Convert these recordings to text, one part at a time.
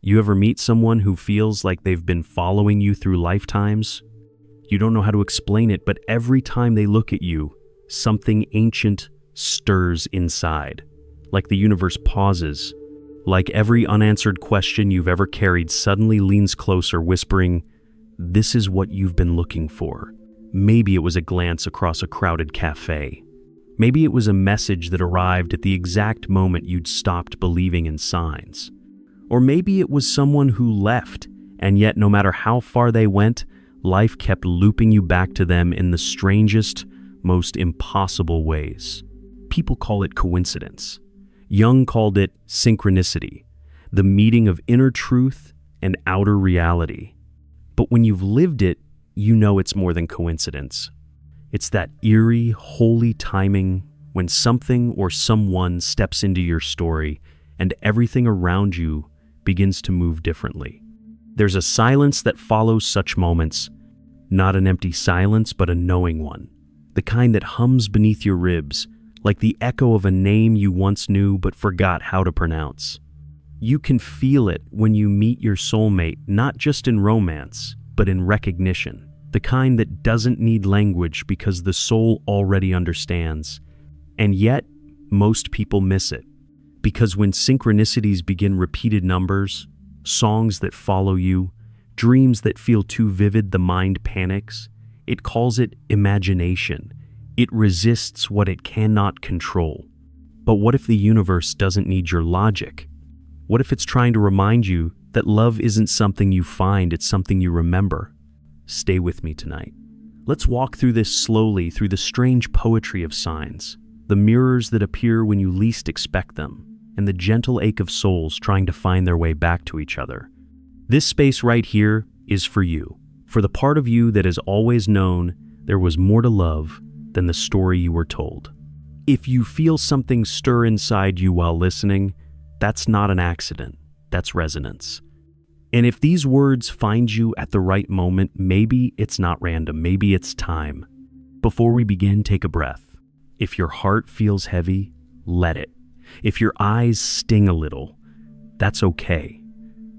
You ever meet someone who feels like they've been following you through lifetimes? You don't know how to explain it, but every time they look at you, something ancient stirs inside. Like the universe pauses. Like every unanswered question you've ever carried suddenly leans closer, whispering, "This is what you've been looking for." Maybe it was a glance across a crowded cafe. Maybe it was a message that arrived at the exact moment you'd stopped believing in signs. Or maybe it was someone who left, and yet no matter how far they went, life kept looping you back to them in the strangest, most impossible ways. People call it coincidence. Jung called it synchronicity, the meeting of inner truth and outer reality. But when you've lived it, you know it's more than coincidence. It's that eerie, holy timing when something or someone steps into your story and everything around you begins to move differently. There's a silence that follows such moments, not an empty silence, but a knowing one, the kind that hums beneath your ribs, like the echo of a name you once knew but forgot how to pronounce. You can feel it when you meet your soulmate, not just in romance, but in recognition, the kind that doesn't need language because the soul already understands. And yet, most people miss it. Because when synchronicities begin repeated numbers, songs that follow you, dreams that feel too vivid the mind panics, it calls it imagination. It resists what it cannot control. But what if the universe doesn't need your logic? What if it's trying to remind you that love isn't something you find, it's something you remember? Stay with me tonight. Let's walk through this slowly, through the strange poetry of signs, the mirrors that appear when you least expect them, and the gentle ache of souls trying to find their way back to each other. This space right here is for you, for the part of you that has always known there was more to love than the story you were told. If you feel something stir inside you while listening, that's not an accident, that's resonance. And if these words find you at the right moment, maybe it's not random, maybe it's time. Before we begin, take a breath. If your heart feels heavy, let it. If your eyes sting a little, that's okay.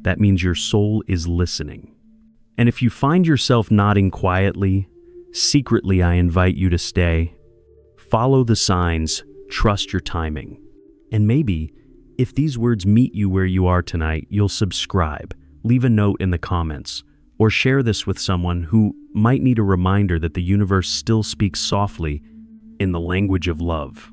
That means your soul is listening. And if you find yourself nodding quietly, secretly I invite you to stay. Follow the signs, trust your timing. And maybe, if these words meet you where you are tonight, you'll subscribe, leave a note in the comments, or share this with someone who might need a reminder that the universe still speaks softly in the language of love.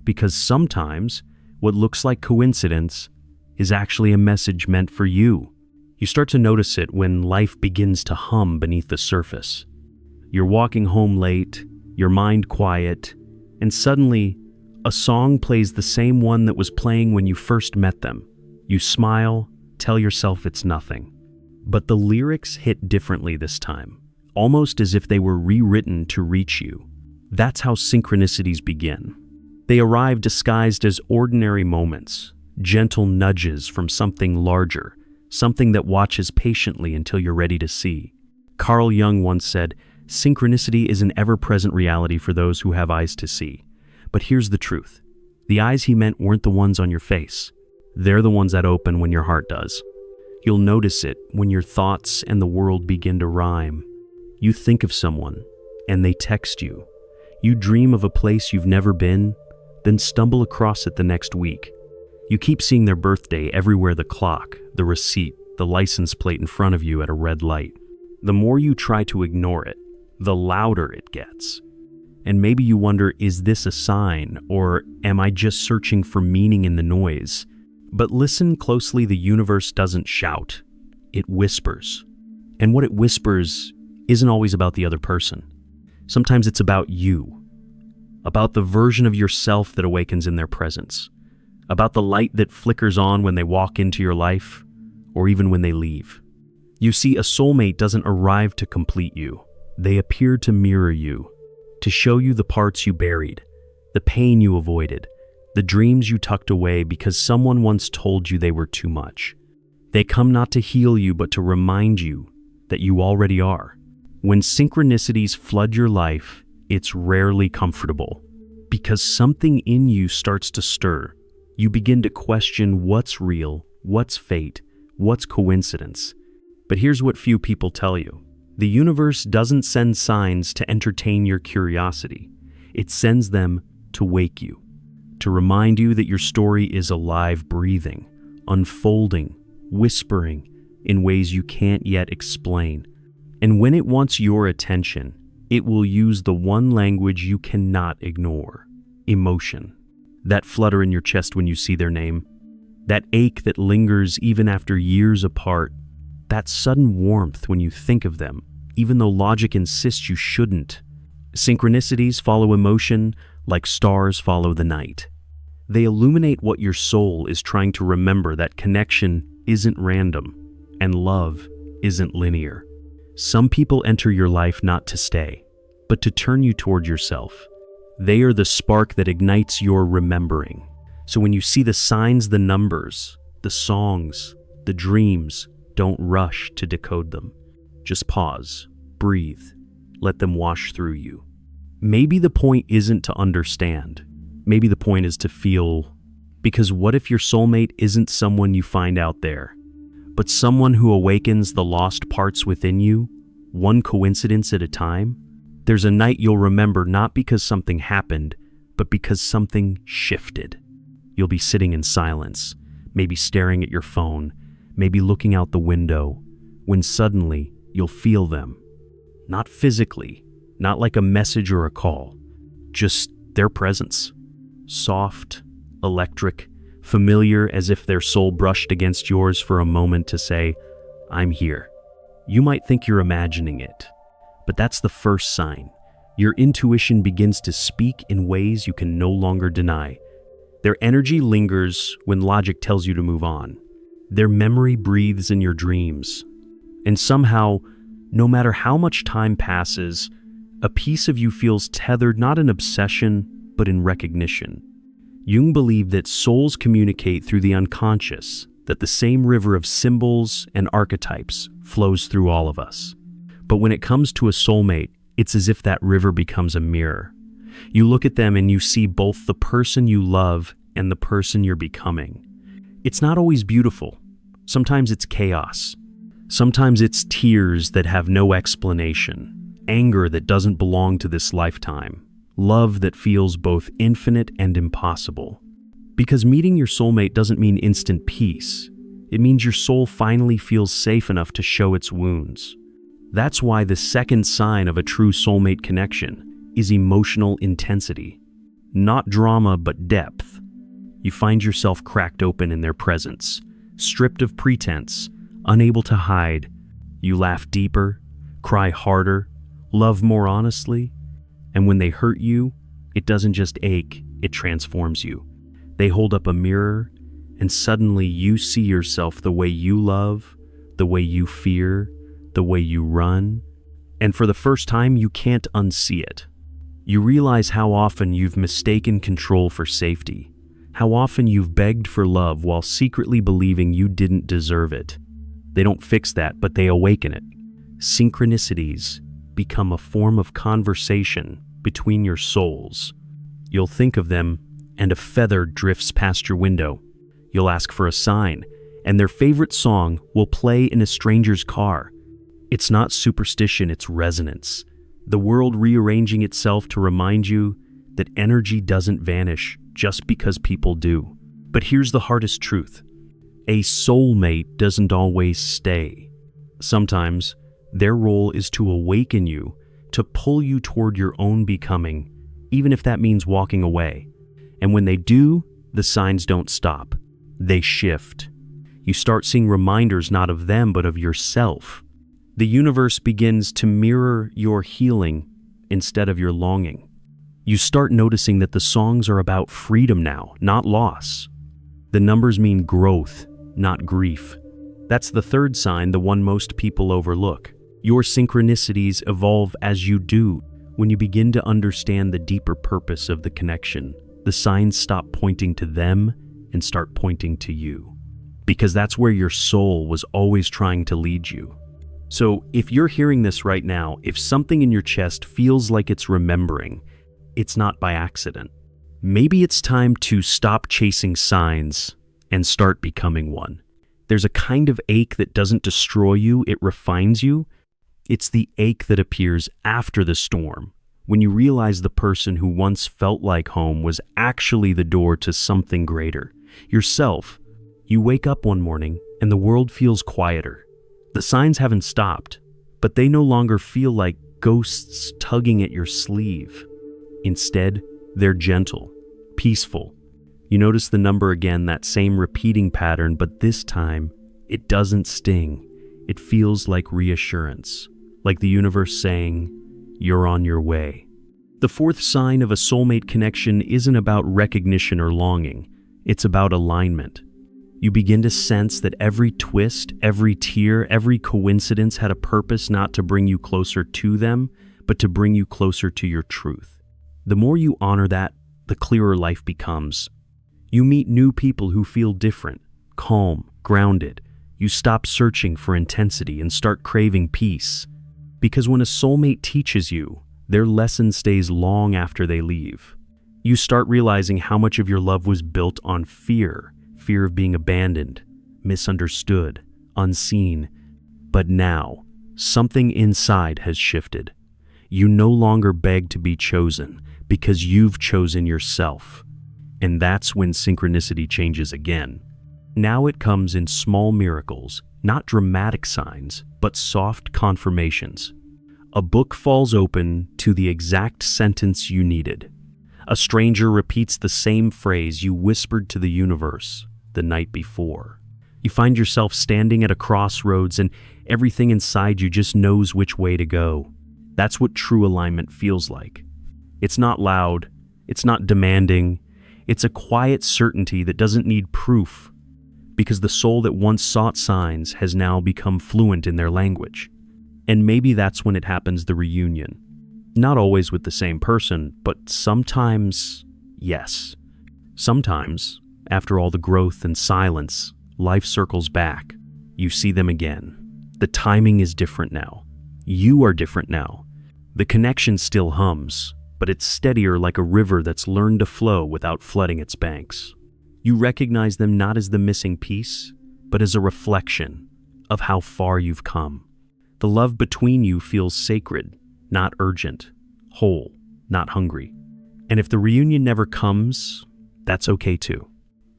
Because sometimes, what looks like coincidence is actually a message meant for you. You start to notice it when life begins to hum beneath the surface. You're walking home late, your mind quiet, and suddenly a song plays the same one that was playing when you first met them. You smile, tell yourself it's nothing. But the lyrics hit differently this time, almost as if they were rewritten to reach you. That's how synchronicities begin. They arrive disguised as ordinary moments, gentle nudges from something larger, something that watches patiently until you're ready to see. Carl Jung once said, "Synchronicity is an ever-present reality for those who have eyes to see." But here's the truth. The eyes he meant weren't the ones on your face. They're the ones that open when your heart does. You'll notice it when your thoughts and the world begin to rhyme. You think of someone, and they text you. You dream of a place you've never been, then stumble across it the next week. You keep seeing their birthday everywhere: the clock, the receipt, the license plate in front of you at a red light. The more you try to ignore it, the louder it gets. And maybe you wonder, is this a sign, or am I just searching for meaning in the noise? But listen closely, the universe doesn't shout, it whispers. And what it whispers isn't always about the other person. Sometimes it's about you, about the version of yourself that awakens in their presence, about the light that flickers on when they walk into your life, or even when they leave. You see, a soulmate doesn't arrive to complete you. They appear to mirror you, to show you the parts you buried, the pain you avoided, the dreams you tucked away because someone once told you they were too much. They come not to heal you, but to remind you that you already are. When synchronicities flood your life, it's rarely comfortable, because something in you starts to stir. You begin to question what's real, what's fate, What's coincidence? But here's what few people tell you. The universe doesn't send signs to entertain your curiosity. It sends them to wake you, to remind you that your story is alive, breathing, unfolding, whispering in ways you can't yet explain. And when it wants your attention, it will use the one language you cannot ignore: emotion. That flutter in your chest when you see their name, that ache that lingers even after years apart, that sudden warmth when you think of them, even though logic insists you shouldn't. Synchronicities follow emotion like stars follow the night. They illuminate what your soul is trying to remember, that connection isn't random and love isn't linear. Some people enter your life not to stay, but to turn you toward yourself. They are the spark that ignites your remembering. So when you see the signs, the numbers, the songs, the dreams, don't rush to decode them. Just pause, breathe, let them wash through you. Maybe the point isn't to understand. Maybe the point is to feel. Because what if your soulmate isn't someone you find out there, but someone who awakens the lost parts within you, one coincidence at a time? There's a night you'll remember not because something happened, but because something shifted. You'll be sitting in silence, maybe staring at your phone, maybe looking out the window, when suddenly you'll feel them. Not physically, not like a message or a call, just their presence. Soft, electric, familiar, as if their soul brushed against yours for a moment to say, "I'm here." You might think you're imagining it, but that's the first sign. Your intuition begins to speak in ways you can no longer deny. Their energy lingers when logic tells you to move on. Their memory breathes in your dreams. And somehow, no matter how much time passes, a piece of you feels tethered not in obsession, but in recognition. Jung believed that souls communicate through the unconscious, that the same river of symbols and archetypes flows through all of us. But when it comes to a soulmate, it's as if that river becomes a mirror. You look at them and you see both the person you love and the person you're becoming. It's not always beautiful. Sometimes it's chaos. Sometimes it's tears that have no explanation, anger that doesn't belong to this lifetime, love that feels both infinite and impossible. Because meeting your soulmate doesn't mean instant peace. It means your soul finally feels safe enough to show its wounds. That's why the second sign of a true soulmate connection is emotional intensity. Not drama, but depth. You find yourself cracked open in their presence, stripped of pretense, unable to hide. You laugh deeper, cry harder, love more honestly. And when they hurt you, it doesn't just ache, it transforms you. They hold up a mirror, and suddenly you see yourself the way you love, the way you fear, the way you run. And for the first time, you can't unsee it. You realize how often you've mistaken control for safety, how often you've begged for love while secretly believing you didn't deserve it. They don't fix that, but they awaken it. Synchronicities become a form of conversation between your souls. You'll think of them, and a feather drifts past your window. You'll ask for a sign, and their favorite song will play in a stranger's car. It's not superstition, it's resonance. The world rearranging itself to remind you that energy doesn't vanish just because people do. But here's the hardest truth. A soulmate doesn't always stay. Sometimes, their role is to awaken you, to pull you toward your own becoming, even if that means walking away. And when they do, the signs don't stop. They shift. You start seeing reminders not of them, but of yourself. The universe begins to mirror your healing instead of your longing. You start noticing that the songs are about freedom now, not loss. The numbers mean growth, not grief. That's the third sign, the one most people overlook. Your synchronicities evolve as you do. When you begin to understand the deeper purpose of the connection, the signs stop pointing to them and start pointing to you. Because that's where your soul was always trying to lead you. So if you're hearing this right now, if something in your chest feels like it's remembering, it's not by accident. Maybe it's time to stop chasing signs and start becoming one. There's a kind of ache that doesn't destroy you, it refines you. It's the ache that appears after the storm, when you realize the person who once felt like home was actually the door to something greater. Yourself. You wake up one morning and the world feels quieter. The signs haven't stopped, but they no longer feel like ghosts tugging at your sleeve. Instead, they're gentle, peaceful. You notice the number again, that same repeating pattern, but this time, it doesn't sting. It feels like reassurance, like the universe saying, "You're on your way." The fourth sign of a soulmate connection isn't about recognition or longing. It's about alignment. You begin to sense that every twist, every tear, every coincidence had a purpose, not to bring you closer to them, but to bring you closer to your truth. The more you honor that, the clearer life becomes. You meet new people who feel different, calm, grounded. You stop searching for intensity and start craving peace. Because when a soulmate teaches you, their lesson stays long after they leave. You start realizing how much of your love was built on fear of being abandoned, misunderstood, unseen. But now, something inside has shifted. You no longer beg to be chosen because you've chosen yourself. And that's when synchronicity changes again. Now it comes in small miracles, not dramatic signs, but soft confirmations. A book falls open to the exact sentence you needed. A stranger repeats the same phrase you whispered to the universe the night before. You find yourself standing at a crossroads and everything inside you just knows which way to go. That's what true alignment feels like. It's not loud, it's not demanding, it's a quiet certainty that doesn't need proof, because the soul that once sought signs has now become fluent in their language. And maybe that's when it happens, the reunion. Not always with the same person, but sometimes, yes. Sometimes, after all the growth and silence, life circles back. You see them again. The timing is different now. You are different now. The connection still hums, but it's steadier, like a river that's learned to flow without flooding its banks. You recognize them not as the missing piece, but as a reflection of how far you've come. The love between you feels sacred, not urgent, whole, not hungry. And if the reunion never comes, that's okay too.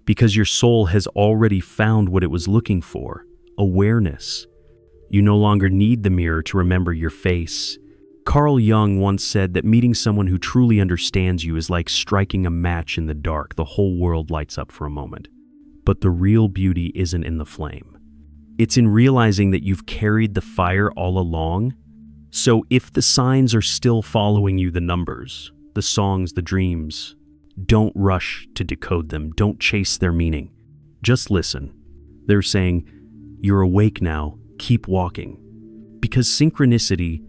Because your soul has already found what it was looking for, awareness. You no longer need the mirror to remember your face. Carl Jung once said that meeting someone who truly understands you is like striking a match in the dark. The whole world lights up for a moment. But the real beauty isn't in the flame. It's in realizing that you've carried the fire all along. So if the signs are still following you, the numbers, the songs, the dreams, don't rush to decode them. Don't chase their meaning. Just listen. They're saying, "You're awake now. Keep walking." Because synchronicity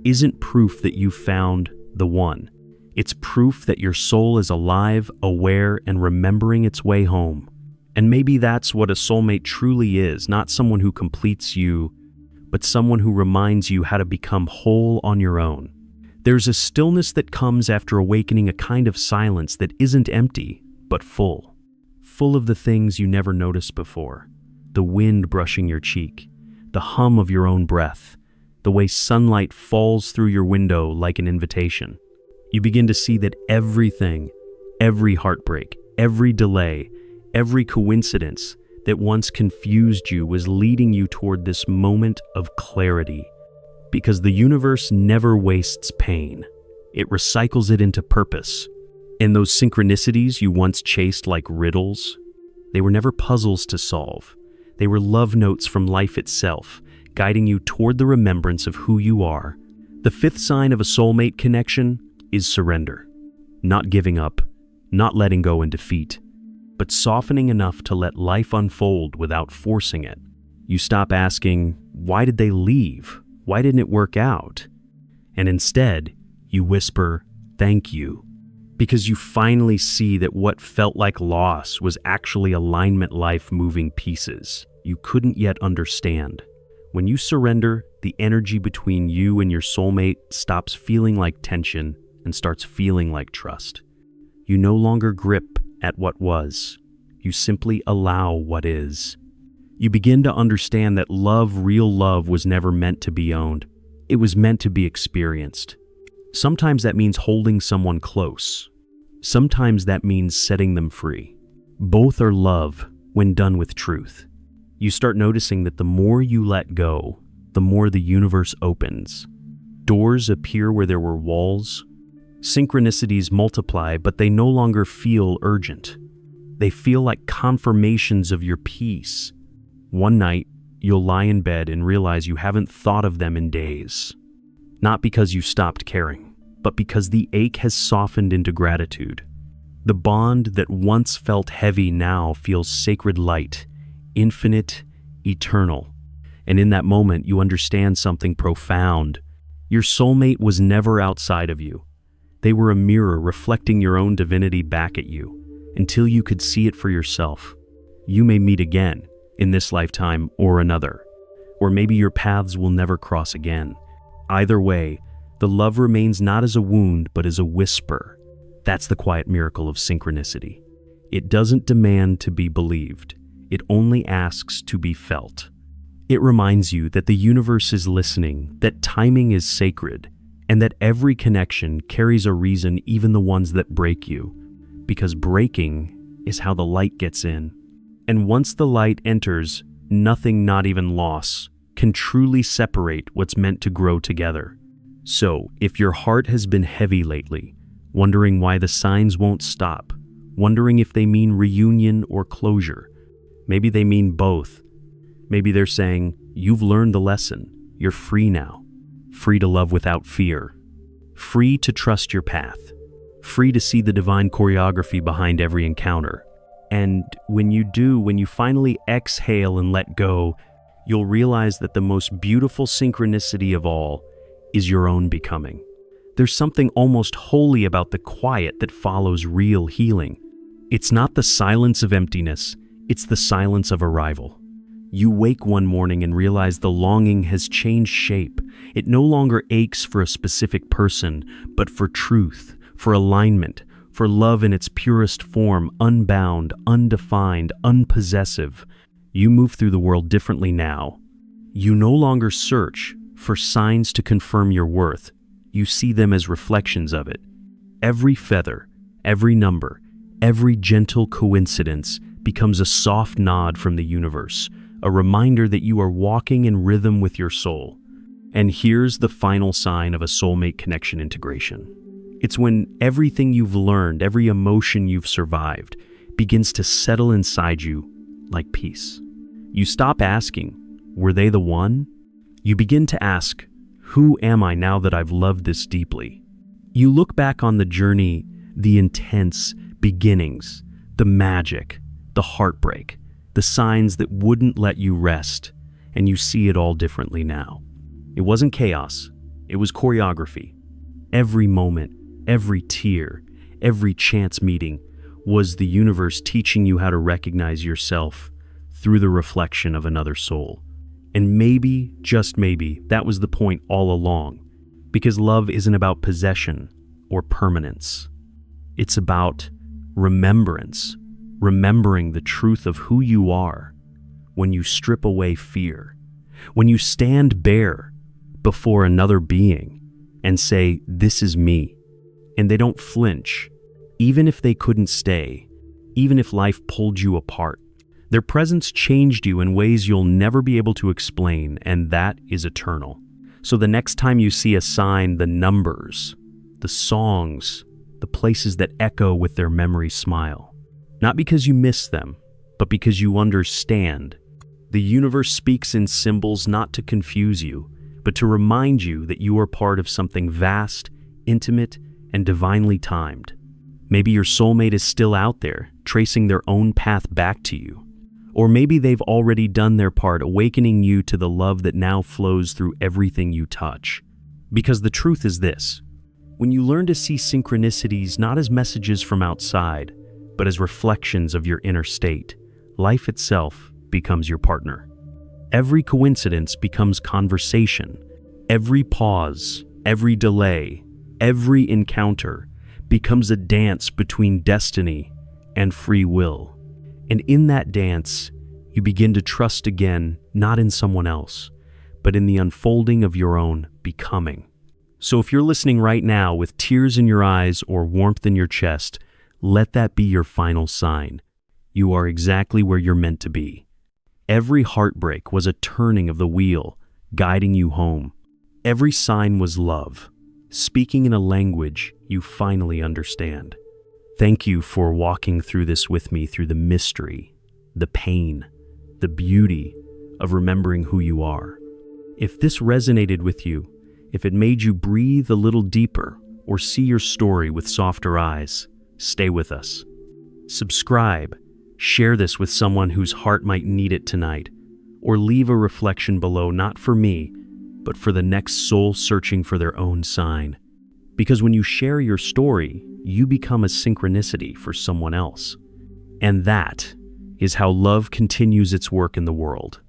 isn't proof that you found the one. It's proof that your soul is alive, aware, and remembering its way home. And maybe that's what a soulmate truly is, not someone who completes you, but someone who reminds you how to become whole on your own. There's a stillness that comes after awakening, a kind of silence that isn't empty, but full. Full of the things you never noticed before. The wind brushing your cheek, the hum of your own breath, the way sunlight falls through your window like an invitation. You begin to see that everything, every heartbreak, every delay, every coincidence that once confused you was leading you toward this moment of clarity. Because the universe never wastes pain. It recycles it into purpose. And those synchronicities you once chased like riddles, they were never puzzles to solve. They were love notes from life itself, guiding you toward the remembrance of who you are. The fifth sign of a soulmate connection is surrender. Not giving up, not letting go in defeat, but softening enough to let life unfold without forcing it. You stop asking, why did they leave? Why didn't it work out? And instead, you whisper, thank you. Because you finally see that what felt like loss was actually alignment, life moving pieces you couldn't yet understand. When you surrender, the energy between you and your soulmate stops feeling like tension and starts feeling like trust. You no longer grip at what was. You simply allow what is. You begin to understand that love, real love, was never meant to be owned. It was meant to be experienced. Sometimes that means holding someone close. Sometimes that means setting them free. Both are love when done with truth. You start noticing that the more you let go, the more the universe opens. Doors appear where there were walls. Synchronicities multiply, but they no longer feel urgent. They feel like confirmations of your peace. One night, you'll lie in bed and realize you haven't thought of them in days. Not because you stopped caring, but because the ache has softened into gratitude. The bond that once felt heavy now feels sacred light, infinite, eternal. And in that moment, you understand something profound. Your soulmate was never outside of you. They were a mirror reflecting your own divinity back at you, until you could see it for yourself. You may meet again, in this lifetime or another. Or maybe your paths will never cross again. Either way, the love remains not as a wound, but as a whisper. That's the quiet miracle of synchronicity. It doesn't demand to be believed. It only asks to be felt. It reminds you that the universe is listening, that timing is sacred, and that every connection carries a reason, even the ones that break you. Because breaking is how the light gets in. And once the light enters, nothing, not even loss, can truly separate what's meant to grow together. So, if your heart has been heavy lately, wondering why the signs won't stop, wondering if they mean reunion or closure, maybe they mean both. Maybe they're saying, you've learned the lesson, you're free now. Free to love without fear. Free to trust your path. Free to see the divine choreography behind every encounter. And when you do, when you finally exhale and let go, you'll realize that the most beautiful synchronicity of all is your own becoming. There's something almost holy about the quiet that follows real healing. It's not the silence of emptiness, it's the silence of arrival. You wake one morning and realize the longing has changed shape. It no longer aches for a specific person, but for truth, for alignment, for love in its purest form, unbound, undefined, unpossessive. You move through the world differently now. You no longer search for signs to confirm your worth. You see them as reflections of it. Every feather, every number, every gentle coincidence becomes a soft nod from the universe, a reminder that you are walking in rhythm with your soul. And here's the final sign of a soulmate connection integration. It's when everything you've learned, every emotion you've survived, begins to settle inside you like peace. You stop asking, were they the one? You begin to ask, who am I now that I've loved this deeply? You look back on the journey, the intense beginnings, the magic, the heartbreak, the signs that wouldn't let you rest, and you see it all differently now. It wasn't chaos, it was choreography. Every moment, every tear, every chance meeting was the universe teaching you how to recognize yourself through the reflection of another soul. And maybe, just maybe, that was the point all along, because love isn't about possession or permanence. It's about remembrance, remembering the truth of who you are when you strip away fear, when you stand bare before another being and say, this is me, and they don't flinch, even if they couldn't stay, even if life pulled you apart. Their presence changed you in ways you'll never be able to explain, and that is eternal. So the next time you see a sign, the numbers, the songs, the places that echo with their memory, smile. Not because you miss them, but because you understand. The universe speaks in symbols not to confuse you, but to remind you that you are part of something vast, intimate, and divinely timed. Maybe your soulmate is still out there, tracing their own path back to you. Or maybe they've already done their part, awakening you to the love that now flows through everything you touch. Because the truth is this: when you learn to see synchronicities not as messages from outside, but as reflections of your inner state, life itself becomes your partner. Every coincidence becomes conversation. Every pause, every delay, every encounter becomes a dance between destiny and free will. And in that dance, You begin to trust again, not in someone else, but in the unfolding of your own becoming. So if you're listening right now with tears in your eyes or warmth in your chest, let that be your final sign. You are exactly where you're meant to be. Every heartbreak was a turning of the wheel, guiding you home. Every sign was love, speaking in a language you finally understand. Thank you for walking through this with me, through the mystery, the pain, the beauty of remembering who you are. If this resonated with you, if it made you breathe a little deeper or see your story with softer eyes, stay with us. Subscribe, share this with someone whose heart might need it tonight, or leave a reflection below, not for me, but for the next soul searching for their own sign. Because when you share your story, you become a synchronicity for someone else. And that is how love continues its work in the world.